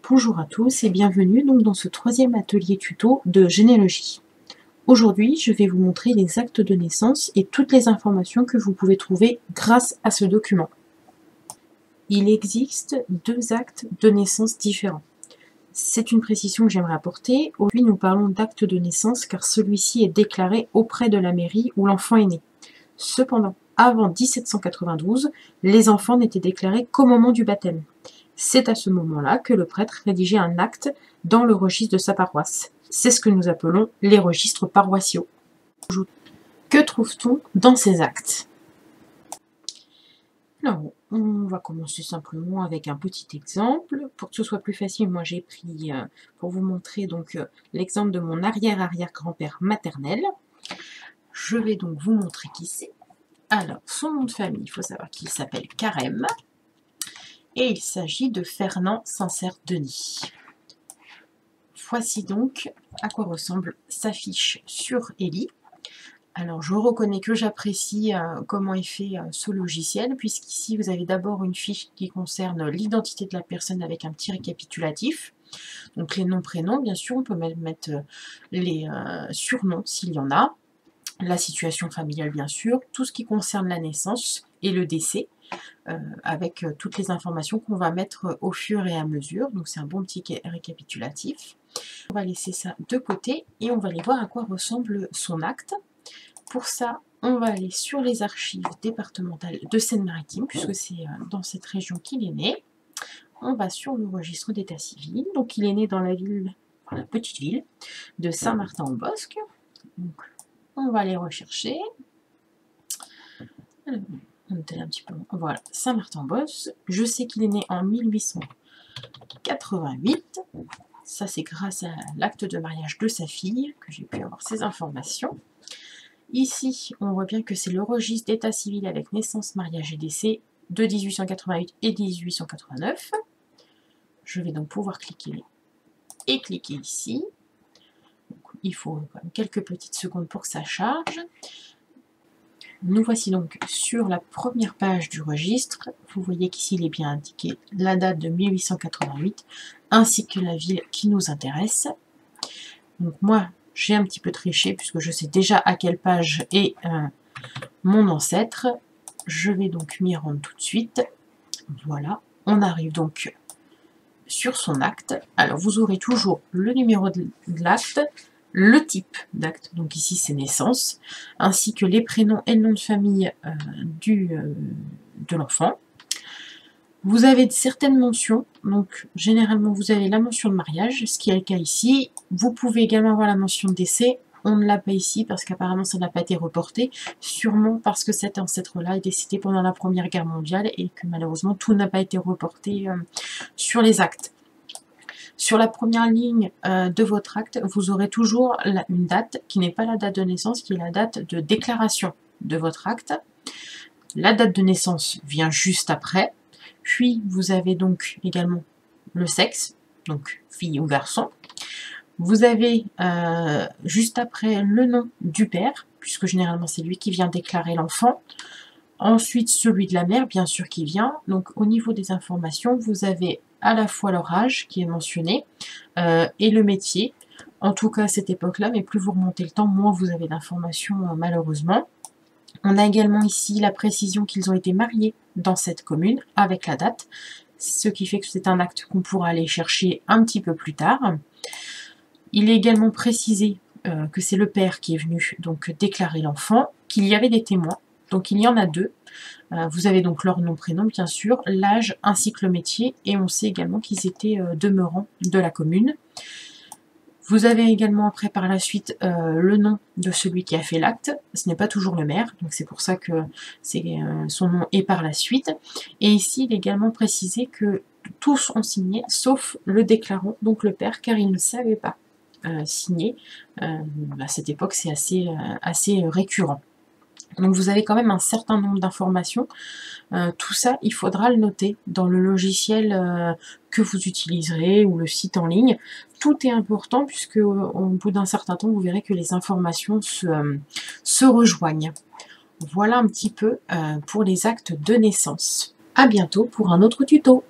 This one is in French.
Bonjour à tous et bienvenue donc dans ce troisième atelier tuto de généalogie. Aujourd'hui, je vais vous montrer les actes de naissance et toutes les informations que vous pouvez trouver grâce à ce document. Il existe deux actes de naissance différents. C'est une précision que j'aimerais apporter. Aujourd'hui, nous parlons d'acte de naissance car celui-ci est déclaré auprès de la mairie où l'enfant est né. Cependant, avant 1792, les enfants n'étaient déclarés qu'au moment du baptême. C'est à ce moment-là que le prêtre rédigeait un acte dans le registre de sa paroisse. C'est ce que nous appelons les registres paroissiaux. Que trouve-t-on dans ces actes? Alors, on va commencer simplement avec un petit exemple. Pour que ce soit plus facile, moi j'ai pris, pour vous montrer donc l'exemple de mon arrière-arrière-grand-père maternel. Je vais donc vous montrer qui c'est. Alors, son nom de famille, il faut savoir qu'il s'appelle Carême. Et il s'agit de Fernand Sincère-Denis. Voici donc à quoi ressemble sa fiche sur Ellie. Alors je reconnais que j'apprécie comment est fait ce logiciel, puisqu'ici vous avez d'abord une fiche qui concerne l'identité de la personne avec un petit récapitulatif. Donc les noms, prénoms, bien sûr, on peut même mettre les surnoms s'il y en a. La situation familiale, bien sûr, tout ce qui concerne la naissance et le décès. Avec toutes les informations qu'on va mettre au fur et à mesure. Donc c'est un bon petit récapitulatif. On va laisser ça de côté et on va aller voir à quoi ressemble son acte. Pour ça, on va aller sur les archives départementales de Seine-Maritime, puisque c'est dans cette région qu'il est né. On va sur le registre d'état civil. Donc il est né dans la petite ville de Saint-Martin-en-Bosc. Donc on va aller rechercher. Un petit peu. Voilà, Saint-Martin-en-Bosc. Je sais qu'il est né en 1888. Ça, c'est grâce à l'acte de mariage de sa fille que j'ai pu avoir ces informations. Ici, on voit bien que c'est le registre d'état civil avec naissance, mariage et décès de 1888 et 1889. Je vais donc pouvoir cliquer et cliquer ici. Donc, il faut quand même quelques petites secondes pour que ça charge. Nous voici donc sur la première page du registre. Vous voyez qu'ici il est bien indiqué la date de 1888 ainsi que la ville qui nous intéresse. Donc moi j'ai un petit peu triché puisque je sais déjà à quelle page est mon ancêtre. Je vais donc m'y rendre tout de suite. Voilà, on arrive donc sur son acte. Alors vous aurez toujours le numéro de l'acte, le type d'acte, donc ici c'est naissance, ainsi que les prénoms et le nom de famille de l'enfant. Vous avez certaines mentions, donc généralement vous avez la mention de mariage, ce qui est le cas ici. Vous pouvez également avoir la mention de décès, on ne l'a pas ici parce qu'apparemment ça n'a pas été reporté, sûrement parce que cet ancêtre-là est décédé pendant la Première Guerre mondiale et que malheureusement tout n'a pas été reporté sur les actes. Sur la première ligne de votre acte, vous aurez toujours une date qui n'est pas la date de naissance, qui est la date de déclaration de votre acte. La date de naissance vient juste après. Puis vous avez donc également le sexe, donc fille ou garçon. Vous avez juste après le nom du père, puisque généralement c'est lui qui vient déclarer l'enfant. Ensuite, celui de la mère, bien sûr, qui vient. Donc, au niveau des informations, vous avez à la fois leur âge qui est mentionné et le métier. En tout cas, à cette époque-là, mais plus vous remontez le temps, moins vous avez d'informations, malheureusement. On a également ici la précision qu'ils ont été mariés dans cette commune avec la date, ce qui fait que c'est un acte qu'on pourra aller chercher un petit peu plus tard. Il est également précisé que c'est le père qui est venu donc déclarer l'enfant, qu'il y avait des témoins. Donc il y en a deux. Vous avez donc leur nom, prénom, bien sûr, l'âge ainsi que le métier. Et on sait également qu'ils étaient demeurants de la commune. Vous avez également après par la suite le nom de celui qui a fait l'acte. Ce n'est pas toujours le maire, donc c'est pour ça que son nom est par la suite. Et ici, il est également précisé que tous ont signé, sauf le déclarant, donc le père, car il ne savait pas signer. À cette époque, c'est assez récurrent. Donc vous avez quand même un certain nombre d'informations. Tout ça, il faudra le noter dans le logiciel que vous utiliserez ou le site en ligne. Tout est important puisque au bout d'un certain temps, vous verrez que les informations se rejoignent. Voilà un petit peu pour les actes de naissance. À bientôt pour un autre tuto.